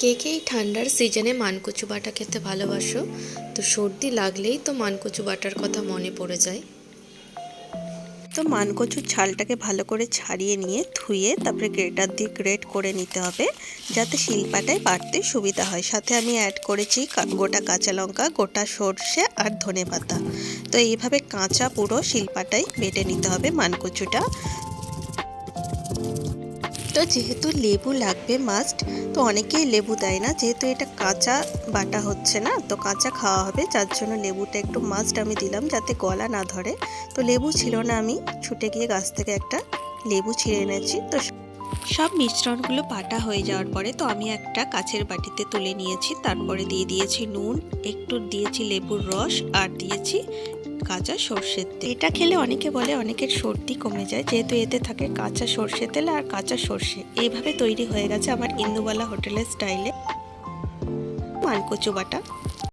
কে কে এই ঠান্ডার সিজনে মানকচু বাটা খেতে ভালোবাসো? তো সর্দি লাগলেই তো মানকচু বাটার কথা মনে পড়ে যায়। তো মানকচুর ছালটাকে ভালো করে ছাড়িয়ে নিয়ে ধুয়ে তারপরে গ্রেটার দিয়ে গ্রেট করে নিতে হবে, যাতে শিলপাটায় বাটতে সুবিধা হয়। সাথে আমি অ্যাড করেছি গোটা কাঁচা লঙ্কা, গোটা সর্ষে আর ধনেপাতা। তো এইভাবে কাঁচা পুরো শিলপাটায় বেটে নিতে হবে মানকচুটা। তো যেহেতু লেবু লাগবে মাস্ট, তো অনেকেই লেবু দেয় না, যেহেতু এটা কাঁচা বাটা হচ্ছে না, তো কাঁচা খাওয়া হবে, যার জন্য লেবুটা একটু মাস্ট আমি দিলাম যাতে গলা না ধরে। তো লেবু ছিল না, আমি ছুটে গিয়ে গাছ থেকে একটা লেবু ছিঁড়ে এনেছি। তো সব মিশ্রণগুলো বাটা হয়ে যাওয়ার পরে তো আমি একটা কাচের বাটিতে তুলে নিয়েছি। তারপরে দিয়ে দিয়েছি নুন, একটু দিয়েছি লেবুর রস আর দিয়েছি কাঁচা সর্ষের তেল। এটা খেলে অনেকে বলে অনেকের সর্দি কমে যায়, যেহেতু এতে থাকে কাঁচা সর্ষের তেল আর কাঁচা সর্ষে। এইভাবে তৈরি হয়ে গেছে আমার ইন্দুবালা হোটেলের স্টাইলে মানকচু বাটা।